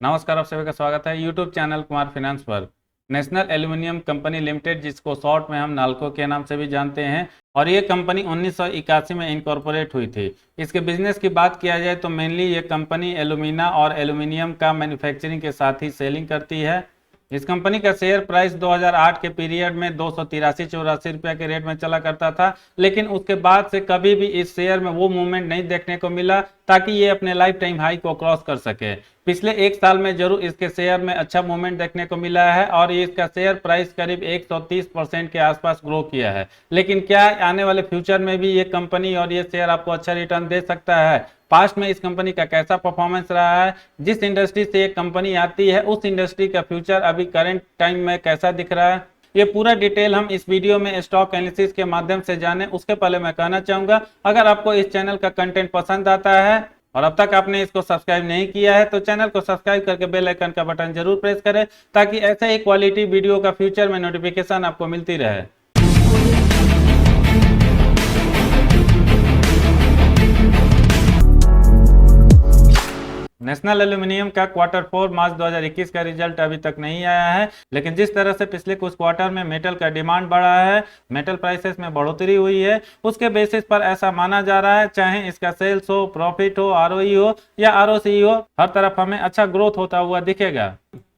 नमस्कार, आप सभी का स्वागत है यूट्यूब चैनल कुमार फाइनेंस पर। नेशनल एल्युमिनियम कंपनी लिमिटेड, जिसको शॉर्ट में हम नाल्को के नाम से भी जानते हैं, और ये कंपनी 1981 में इनकॉर्पोरेट हुई थी। इसके बिजनेस की बात किया जाए तो मेनली ये कंपनी एल्यूमिना और एल्यूमिनियम का मैन्युफैक्चरिंग के साथ ही सेलिंग करती है। इस कंपनी का शेयर प्राइस 2008 के पीरियड में 283-84 रुपये के रेट में चला करता था, लेकिन उसके बाद से कभी भी इस शेयर में वो मूवमेंट नहीं देखने को मिला ताकि ये अपने लाइफ टाइम हाई को क्रॉस कर सके। पिछले एक साल में जरूर इसके शेयर में अच्छा मूवमेंट देखने को मिला है और इसका शेयर प्राइस करीब 130% के आसपास ग्रो किया है। लेकिन क्या आने वाले फ्यूचर में भी ये कंपनी और ये शेयर आपको अच्छा रिटर्न दे सकता है? पास्ट में इस कंपनी का कैसा परफॉर्मेंस रहा है, जिस इंडस्ट्री से ये कंपनी आती है उस इंडस्ट्री का फ्यूचर अभी करंट टाइम में कैसा दिख रहा है, ये पूरा डिटेल हम इस वीडियो में स्टॉक एनालिसिस के माध्यम से जाने। उसके पहले मैं कहना चाहूंगा, अगर आपको इस चैनल का कंटेंट पसंद आता है और अब तक आपने इसको सब्सक्राइब नहीं किया है तो चैनल को सब्सक्राइब करके बेल आइकन का बटन जरूर प्रेस करें ताकि ऐसे ही क्वालिटी वीडियो का फ्यूचर में नोटिफिकेशन आपको मिलती रहे। नेशनल एल्यूमिनियम का क्वार्टर 4 मार्च 2021 का रिजल्ट अभी तक नहीं आया है, लेकिन जिस तरह से पिछले कुछ क्वार्टर में मेटल का डिमांड बढ़ा है, मेटल प्राइसेस में बढ़ोतरी हुई है, उसके बेसिस पर ऐसा माना जा रहा है चाहे इसका सेल्स हो, प्रॉफिट हो, आरओई हो या आरओसी हो, हर तरफ हमें अच्छा ग्रोथ होता हुआ दिखेगा।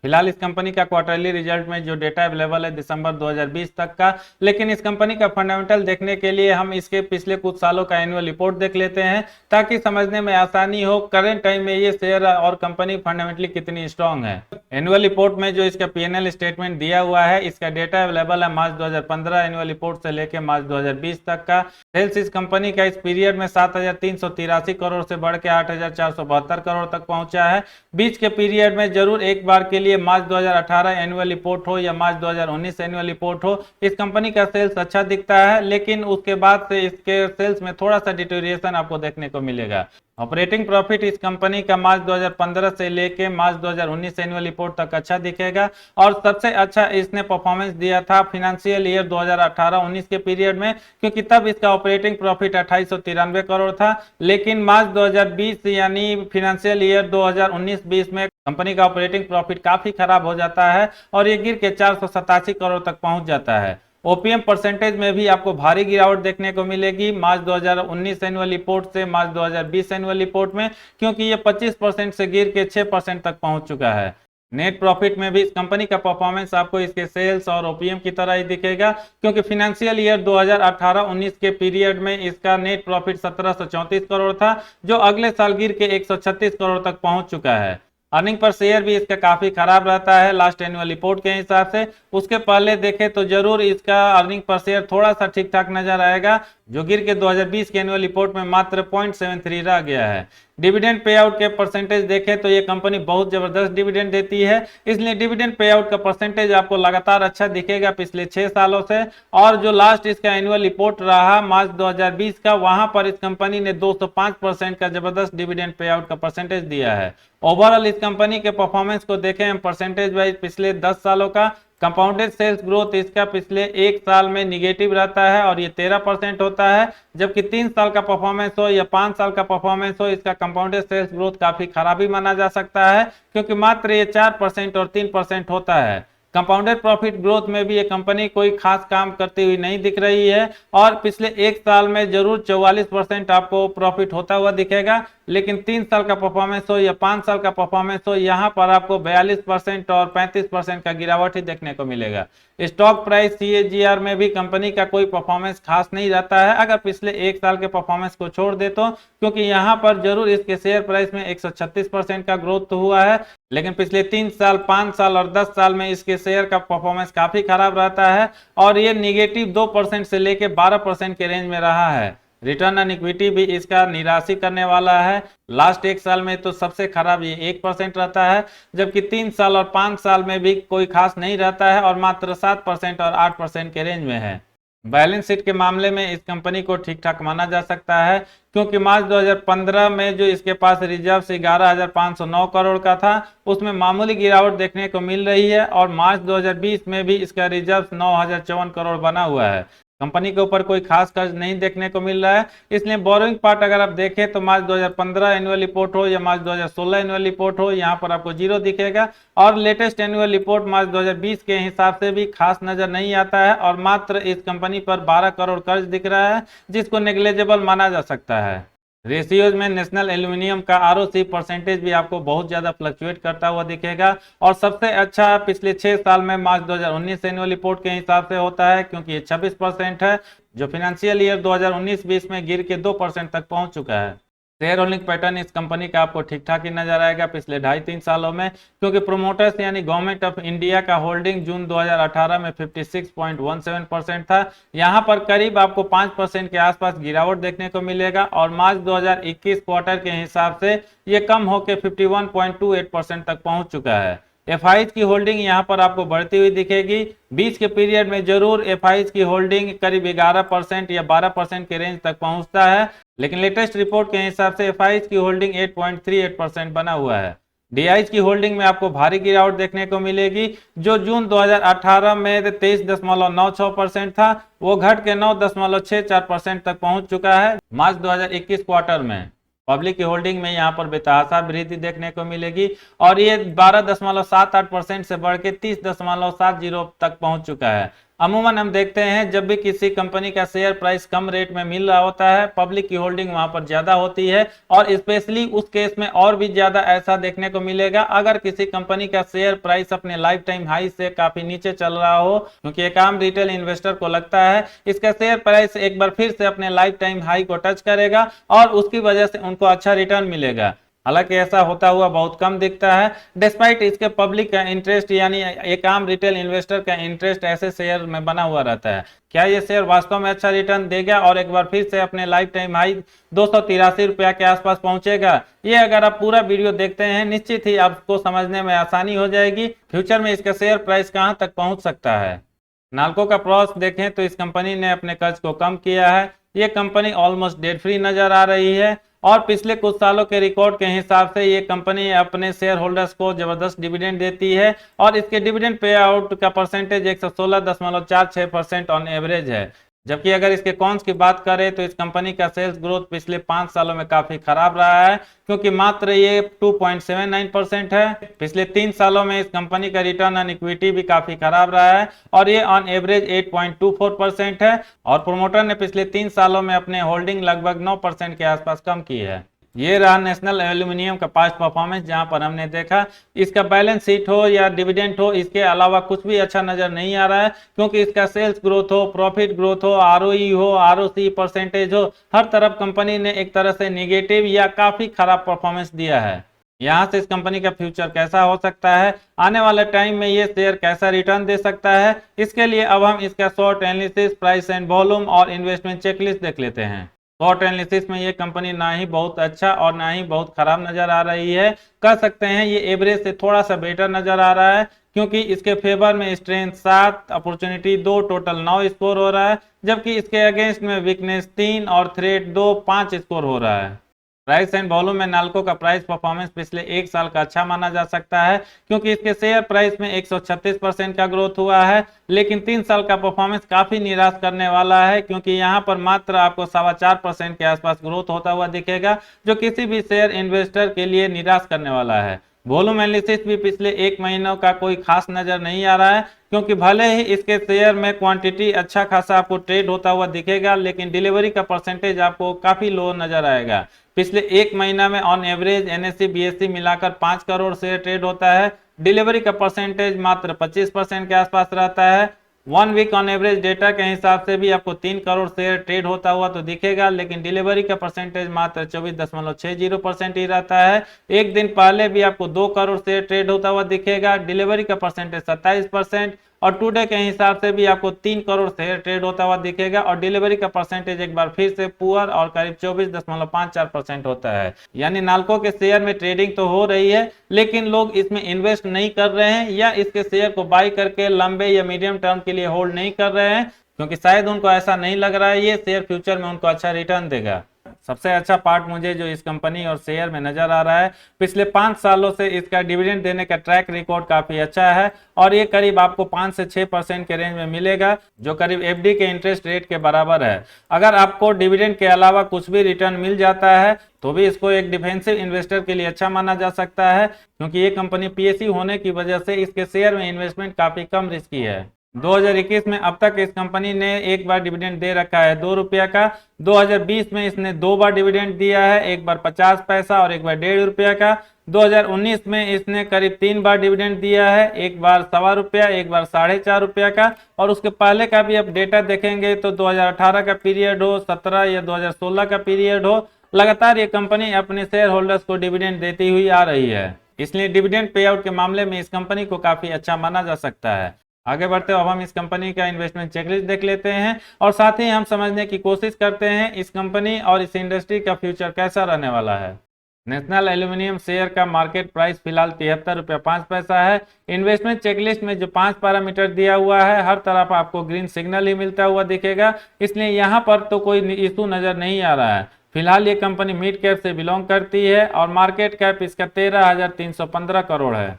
फिलहाल इस कंपनी का क्वार्टरली रिजल्ट में जो डेटा अवेलेबल है दिसंबर 2020 तक का, लेकिन इस कंपनी का फंडामेंटल देखने के लिए हम इसके पिछले कुछ सालों का एनुअल रिपोर्ट देख लेते हैं ताकि समझने में आसानी हो करंट टाइम में ये शेयर और कंपनी फंडामेंटली कितनी स्ट्रांग है। एनुअल रिपोर्ट में जो इसका पीएनएल स्टेटमेंट दिया हुआ है, इसका डेटा अवेलेबल है मार्च 2015 एनुअल रिपोर्ट से लेकर मार्च 2020 तक का। सेल्स इस कंपनी का इस पीरियड में 7,383 करोड़ से बढ़ के 8,472 करोड़ तक पहुंचा है। बीच के पीरियड में जरूर एक बार के लिए मार्च 2018 एनुअल रिपोर्ट हो या मार्च 2019 एनुअल रिपोर्ट हो, इस कंपनी का सेल्स अच्छा दिखता है, लेकिन उसके बाद से इसके सेल्स में थोड़ा सा डिटोरिएशन आपको देखने को मिलेगा। ऑपरेटिंग प्रॉफिट इस कंपनी का मार्च 2015 से लेके मार्च 2019 एनुअल रिपोर्ट तक अच्छा दिखेगा और सबसे अच्छा इसने परफॉर्मेंस दिया था फाइनेंशियल ईयर 2018-19 के पीरियड में, क्योंकि तब इसका ऑपरेटिंग प्रॉफिट 2893 करोड़ था। लेकिन मार्च 2020 यानी फाइनेंशियल ईयर 2019-20 में कंपनी का ऑपरेटिंग प्रॉफिट काफी खराब हो जाता है और ये गिर के 487 करोड़ तक पहुंच जाता है। ओपीएम परसेंटेज में भी आपको भारी गिरावट देखने को मिलेगी मार्च 2019 एनुअल रिपोर्ट से मार्च 2020 एनुअल रिपोर्ट में, क्योंकि ये 25% से गिर के 6% तक पहुंच चुका है। नेट प्रॉफिट में भी इस कंपनी का परफॉर्मेंस आपको इसके सेल्स और ओपीएम की तरह ही दिखेगा, क्योंकि फाइनेंशियल ईयर 2018-19 के पीरियड में इसका नेट प्रॉफिट 1734 करोड़ था, जो अगले साल गिर के 136 करोड़ तक पहुंच चुका है। अर्निंग पर शेयर भी इसका काफी खराब रहता है लास्ट एनुअल रिपोर्ट के हिसाब से। उसके पहले देखें तो जरूर इसका अर्निंग पर शेयर थोड़ा सा ठीक ठाक नजर आएगा, जो गिर के 2020 के एनुअल रिपोर्ट में मात्र 0.73 रह गया है। डिविडेंड पे आउट के परसेंटेज देखें तो ये कंपनी बहुत जबरदस्त डिविडेंड देती है, इसलिए डिविडेंड पे आउट का परसेंटेज आपको लगातार अच्छा दिखेगा पिछले 6 सालों से। और जो लास्ट इसका एनुअल रिपोर्ट रहा मार्च 2020 का, वहां पर इस कंपनी ने 205% का जबरदस्त डिविडेंड पे आउट का परसेंटेज दिया है। ओवरऑल इस कंपनी के परफॉर्मेंस को देखें हम परसेंटेज वाइज पिछले 10 सालों का, कंपाउंडेड सेल्स ग्रोथ इसका पिछले एक साल में निगेटिव रहता है और ये 13% होता है, जबकि 3 साल का परफॉर्मेंस हो या 5 साल का परफॉर्मेंस हो, इसका कंपाउंडेड सेल्स ग्रोथ काफी खराबी माना जा सकता है, क्योंकि मात्र ये 4% और 3% होता है। कंपाउंडेड प्रॉफिट ग्रोथ में भी ये कंपनी कोई खास काम करती हुई नहीं दिख रही है और पिछले एक साल में जरूर 44% आपको प्रॉफिट होता हुआ दिखेगा, लेकिन 3 साल का परफॉर्मेंस हो या 5 साल का परफॉर्मेंस हो, यहाँ पर आपको 42% और 35% का गिरावट ही देखने को मिलेगा। स्टॉक प्राइस सीएजीआर में भी कंपनी का कोई परफॉर्मेंस खास नहीं रहता है अगर पिछले एक साल के परफॉर्मेंस को छोड़ दे तो, क्योंकि यहाँ पर जरूर इसके शेयर प्राइस में 136% का ग्रोथ हुआ है, लेकिन पिछले 3 साल, 5 साल और 10 साल में इसके शेयर का परफॉर्मेंस काफी खराब रहता है और ये निगेटिव 2% से लेकर 12% के रेंज में रहा है। रिटर्न ऑन इक्विटी भी इसका निराशी करने वाला है। लास्ट एक साल में तो सबसे खराब ये 1% रहता है, जबकि 3 साल और 5 साल में भी कोई खास नहीं रहता है और मात्र 7% और 8% के रेंज में है। बैलेंस शीट के मामले में इस कंपनी को ठीक ठाक माना जा सकता है, क्योंकि मार्च 2015 में जो इसके पास रिजर्व 11,509 करोड़ का था, उसमें मामूली गिरावट देखने को मिल रही है और मार्च 2020 में भी इसका रिजर्व 9,054 करोड़ बना हुआ है। कंपनी के ऊपर कोई खास कर्ज नहीं देखने को मिल रहा है। इसलिए बोरोइंग पार्ट अगर आप देखें तो मार्च 2015 एनुअल रिपोर्ट हो या मार्च 2016 एनुअल रिपोर्ट हो, यहाँ पर आपको जीरो दिखेगा। और लेटेस्ट एनुअल रिपोर्ट मार्च 2020 के हिसाब से भी खास नजर नहीं आता है और मात्र इस कंपनी पर 12 करोड़ कर्ज दिख रहा है, जिसको नेग्लेजेबल माना जा सकता है। रेशियोज में नेशनल एल्यूमिनियम का आरओसी परसेंटेज भी आपको बहुत ज्यादा फ्लक्चुएट करता हुआ दिखेगा और सबसे अच्छा पिछले 6 साल में मार्च 2019 एनुअल रिपोर्ट के हिसाब से होता है, क्योंकि ये 26% है, जो फाइनेंशियल ईयर 2019-20 में गिर के 2% तक पहुंच चुका है। शेयर होल्डिंग पैटर्न इस कंपनी का आपको ठीक ठाक ही नजर आएगा पिछले 2.5-3 सालों में, क्योंकि प्रोमोटर्स यानी गवर्नमेंट ऑफ इंडिया का होल्डिंग जून 2018 में 56.17% था। यहां पर करीब आपको 5% के आसपास गिरावट देखने को मिलेगा और मार्च 2021 क्वार्टर के हिसाब से ये कम होकर 51.28% तक पहुंच चुका है। एफआईज की होल्डिंग यहां पर आपको बढ़ती हुई दिखेगी। बीच के पीरियड में जरूर एफआईज की होल्डिंग करीब 11% या 12% के रेंज तक पहुंचता है, लेकिन लेटेस्ट रिपोर्ट के हिसाब से एफआईज की होल्डिंग 8.38% बना हुआ है। डीआईज की होल्डिंग में आपको भारी गिरावट देखने को मिलेगी, जो जून 2018 में 23.96% था, वो घट के 9.64% तक पहुंच चुका है मार्च 2021 क्वार्टर में। पब्लिक की होल्डिंग में यहाँ पर बेतहाशा वृद्धि देखने को मिलेगी और ये 12.78% से बढ़ के 30.70 तक पहुंच चुका है। अमूमन हम देखते हैं जब भी किसी कंपनी का शेयर प्राइस कम रेट में मिल रहा होता है, पब्लिक की होल्डिंग वहां पर ज्यादा होती है और स्पेशली उस केस में और भी ज्यादा ऐसा देखने को मिलेगा अगर किसी कंपनी का शेयर प्राइस अपने लाइफ टाइम हाई से काफी नीचे चल रहा हो, क्योंकि एक आम रिटेल इन्वेस्टर को लगता है इसका शेयर प्राइस एक बार फिर से अपने लाइफ टाइम हाई को टच करेगा और उसकी वजह से उनको अच्छा रिटर्न मिलेगा। हालांकि ऐसा होता हुआ बहुत कम दिखता है, डिस्पाइट इसके पब्लिक का इंटरेस्ट यानी एक आम रिटेल इन्वेस्टर का इंटरेस्ट ऐसे शेयर में बना हुआ रहता है। क्या ये शेयर वास्तव में अच्छा रिटर्न देगा और एक बार फिर से अपने लाइफ टाइम हाई 283 रुपया के आसपास पहुंचेगा? ये अगर आप पूरा वीडियो देखते हैं निश्चित ही आपको समझने में आसानी हो जाएगी फ्यूचर में इसका शेयर प्राइस कहां तक पहुंच सकता है। नाल्को का प्रॉस देखें तो इस कंपनी ने अपने कर्ज को कम किया है। ये कंपनी ऑलमोस्ट डेट फ्री नजर आ रही है और पिछले कुछ सालों के रिकॉर्ड के हिसाब से ये कंपनी अपने शेयर होल्डर्स को जबरदस्त डिविडेंड देती है और इसके डिविडेंड पे आउट का परसेंटेज 116.46% ऑन एवरेज है। जबकि अगर इसके कॉन्स की बात करें तो इस कंपनी का सेल्स ग्रोथ पिछले 5 सालों में काफी खराब रहा है, क्योंकि मात्र ये 2.79% है। पिछले 3 सालों में इस कंपनी का रिटर्न ऑन इक्विटी भी काफी खराब रहा है और ये ऑन एवरेज 8.24% है और प्रोमोटर ने पिछले 3 सालों में अपने होल्डिंग लगभग 9% के आसपास कम की है। ये रहा नेशनल एल्यूमिनियम का पास्ट परफॉर्मेंस, जहां पर हमने देखा इसका बैलेंस शीट हो या डिविडेंड हो, इसके अलावा कुछ भी अच्छा नजर नहीं आ रहा है, क्योंकि इसका सेल्स ग्रोथ हो, प्रॉफिट ग्रोथ हो, आरओई हो, आरओसी परसेंटेज हो, हर तरफ कंपनी ने एक तरह से निगेटिव या काफी खराब परफॉर्मेंस दिया है। यहां से इस कंपनी का फ्यूचर कैसा हो सकता है, आने वाले टाइम में ये शेयर कैसा रिटर्न दे सकता है, इसके लिए अब हम इसका short analysis, price and volume और इन्वेस्टमेंट चेकलिस्ट देख लेते हैं। शॉर्ट एनालिसिस में ये कंपनी ना ही बहुत अच्छा और ना ही बहुत खराब नजर आ रही है, कह सकते हैं ये एवरेज से थोड़ा सा बेटर नजर आ रहा है, क्योंकि इसके फेवर में स्ट्रेंथ 7, अपॉर्चुनिटी 2, टोटल 9 स्कोर हो रहा है, जबकि इसके अगेंस्ट में वीकनेस 3 और थ्रेट 2, 5 स्कोर हो रहा है। प्राइस एंड वॉल्यूम में नाल्को का प्राइस परफॉर्मेंस पिछले 1 साल का अच्छा माना जा सकता है, क्योंकि इसके शेयर प्राइस में 136% का ग्रोथ हुआ है, लेकिन 3 साल का परफॉर्मेंस काफी निराश करने वाला है, क्योंकि यहां पर मात्र आपको 4.25% के आसपास ग्रोथ होता हुआ दिखेगा, जो किसी भी शेयर इन्वेस्टर के लिए निराश करने वाला है। वॉल्यूम एनालिसिस भी पिछले 1 महीनों का कोई खास नजर नहीं आ रहा है, क्योंकि भले ही इसके शेयर में क्वांटिटी अच्छा खासा आपको ट्रेड होता हुआ दिखेगा, लेकिन डिलीवरी का परसेंटेज आपको काफी लो नजर आएगा। पिछले 1 महीना में ऑन एवरेज एनएससी बीएससी मिलाकर 5 करोड़ शेयर ट्रेड होता है, डिलीवरी का परसेंटेज मात्र 25% के आसपास रहता है। 1 वीक ऑन एवरेज डेटा के हिसाब से भी आपको 3 करोड़ शेयर ट्रेड होता हुआ तो दिखेगा, लेकिन डिलीवरी का परसेंटेज मात्र 24.60% ही रहता है। एक दिन पहले भी आपको 2 करोड़ शेयर ट्रेड होता हुआ दिखेगा, डिलीवरी का परसेंटेज 27%, और टुडे के हिसाब से भी आपको 3 करोड़ शेयर ट्रेड होता हुआ दिखेगा और डिलीवरी का परसेंटेज एक बार फिर से पुअर और करीब 24.54% होता है। यानी नाल्को के शेयर में ट्रेडिंग तो हो रही है, लेकिन लोग इसमें इन्वेस्ट नहीं कर रहे हैं या इसके शेयर को बाई करके लंबे या मीडियम टर्म के लिए होल्ड नहीं कर रहे हैं, क्योंकि शायद उनको ऐसा नहीं लग रहा है ये शेयर फ्यूचर में उनको अच्छा रिटर्न देगा। सबसे अच्छा पार्ट मुझे जो इस कंपनी और शेयर में नजर आ रहा है, पिछले 5 सालों से इसका डिविडेंड देने का ट्रैक रिकॉर्ड काफी अच्छा है और ये करीब आपको 5 से 6% के रेंज में मिलेगा, जो करीब एफडी के इंटरेस्ट रेट के बराबर है। अगर आपको डिविडेंड के अलावा कुछ भी रिटर्न मिल जाता है तो भी इसको एक डिफेंसिव इन्वेस्टर के लिए अच्छा माना जा सकता है, क्योंकि ये कंपनी पीएसयू होने की वजह से इसके शेयर में इन्वेस्टमेंट काफी कम रिस्की है। 2021 में अब तक इस कंपनी ने एक बार डिविडेंड दे रखा है 2 रुपया का। 2020 में इसने 2 बार डिविडेंड दिया है, एक बार 50 पैसा और एक बार 1.5 रुपया का। 2019 में इसने करीब 3 बार डिविडेंड दिया है, एक बार 1.25 रुपया, एक बार 4.5 रुपया का। और उसके पहले का भी अब डेटा देखेंगे तो 2018 का पीरियड हो, 17 या 2016 का पीरियड हो, लगातार ये कंपनी अपने शेयर होल्डर्स को डिविडेंड देती हुई आ रही है। इसलिए डिविडेंड पे आउट के मामले में इस कंपनी को काफी अच्छा माना जा सकता है। आगे बढ़ते हुए अब हम इस कंपनी का इन्वेस्टमेंट चेकलिस्ट देख लेते हैं और साथ ही हम समझने की कोशिश करते हैं इस कंपनी और इस इंडस्ट्री का फ्यूचर कैसा रहने वाला है। नेशनल एल्यूमिनियम शेयर का मार्केट प्राइस फिलहाल 73 रुपया 5 पैसा है। इन्वेस्टमेंट चेकलिस्ट में जो 5 पैरामीटर दिया हुआ है, हर तरफ आपको ग्रीन सिग्नल ही मिलता हुआ दिखेगा, इसलिए यहाँ पर तो कोई इशू नजर नहीं आ रहा है। फिलहाल ये कंपनी मिड कैप से बिलोंग करती है और मार्केट कैप इसका 13,315 करोड़ है।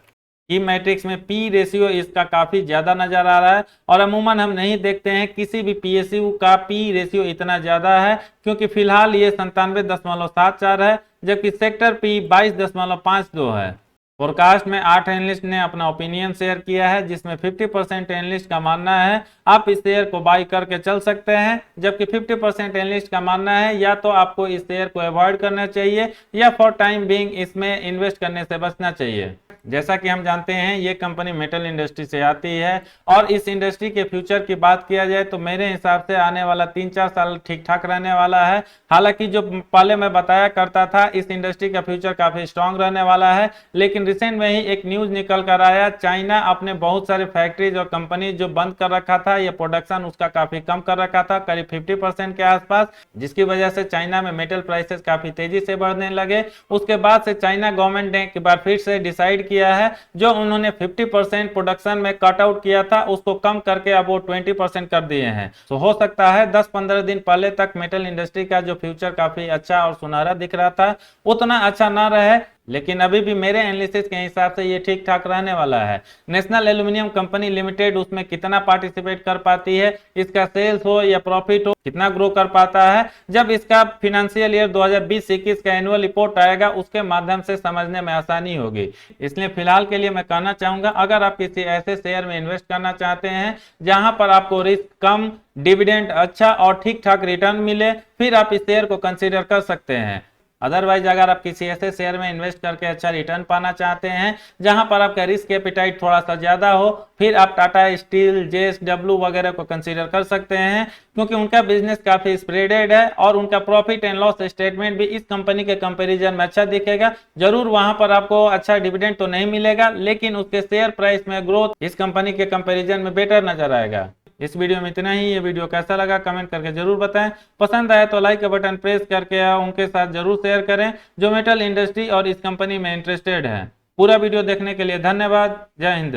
की मैट्रिक्स में पी रेशियो इसका काफी ज्यादा नजर आ रहा है और अमूमन हम नहीं देखते हैं किसी भी पीएसयू का पी रेशियो इतना ज्यादा है, क्योंकि फिलहाल ये 97.74 है, जबकि सेक्टर पी 22.52 है। फोरकास्ट में 8 एनालिस्ट ने अपना ओपिनियन शेयर किया है, जिसमें 50% एनालिस्ट का मानना है आप इस शेयर को बाई करके चल सकते हैं, जबकि 50% एनालिस्ट का मानना है या तो आपको इस शेयर को अवॉइड करना चाहिए या फॉर टाइम बीइंग इसमें इन्वेस्ट करने से बचना चाहिए। जैसा कि हम जानते हैं ये कंपनी मेटल इंडस्ट्री से आती है और इस इंडस्ट्री के फ्यूचर की बात किया जाए तो मेरे हिसाब से आने वाला 3-4 साल ठीक ठाक रहने वाला है। हालांकि जो पहले मैं बताया करता था इस इंडस्ट्री का फ्यूचर काफी स्ट्रांग रहने वाला है, लेकिन रिसेंट में ही एक न्यूज निकल कर आया, चाइना अपने बहुत सारे फैक्ट्रीज और कंपनी जो बंद कर रखा था या प्रोडक्शन उसका काफी कम कर रखा था, करीब 50% के आसपास, जिसकी वजह से चाइना में मेटल प्राइसेस काफी तेजी से बढ़ने लगे। उसके बाद से चाइना गवर्नमेंट ने एक बार फिर से डिसाइड किया है, जो उन्होंने 50% प्रोडक्शन में कट आउट किया था उसको कम करके अब वो 20% कर दिए हैं। तो हो सकता है 10-15 दिन पहले तक मेटल इंडस्ट्री का जो फ्यूचर काफी अच्छा और सुनहरा दिख रहा था उतना अच्छा ना रहे, लेकिन अभी भी मेरे एनालिसिस के हिसाब से ये ठीक ठाक रहने वाला है। नेशनल एल्यूमिनियम कंपनी लिमिटेड उसमें कितना पार्टिसिपेट कर पाती है, इसका सेल्स हो या प्रॉफिट हो, कितना ग्रो कर पाता है, जब इसका फिनेंशियल ईयर 2020-21 का एनुअल रिपोर्ट आएगा उसके माध्यम से समझने में आसानी होगी। इसलिए फिलहाल के लिए मैं कहना चाहूंगा, अगर आप किसी ऐसे शेयर में इन्वेस्ट करना चाहते हैं जहां पर आपको रिस्क कम, डिविडेंड अच्छा और ठीक ठाक रिटर्न मिले, फिर आप इस शेयर को कंसीडर कर सकते हैं। अदरवाइज अगर आप किसी ऐसे शेयर में इन्वेस्ट करके अच्छा रिटर्न पाना चाहते हैं जहां पर आपका रिस्क एपिटाइट थोड़ा सा ज्यादा हो, फिर आप टाटा स्टील, जेएसडब्ल्यू वगैरह को कंसीडर कर सकते हैं, क्योंकि उनका बिजनेस काफी स्प्रेडेड है और उनका प्रॉफिट एंड लॉस स्टेटमेंट भी इस कंपनी के कंपैरिजन में अच्छा दिखेगा। जरूर वहां पर आपको अच्छा डिविडेंड तो नहीं मिलेगा, लेकिन उसके शेयर प्राइस में ग्रोथ इस कंपनी के कंपैरिजन में बेटर नजर आएगा। इस वीडियो में इतना ही। ये वीडियो कैसा लगा कमेंट करके जरूर बताएं। पसंद आया तो लाइक का बटन प्रेस करके उनके साथ जरूर शेयर करें जो मेटल इंडस्ट्री और इस कंपनी में इंटरेस्टेड है। पूरा वीडियो देखने के लिए धन्यवाद। जय हिंद।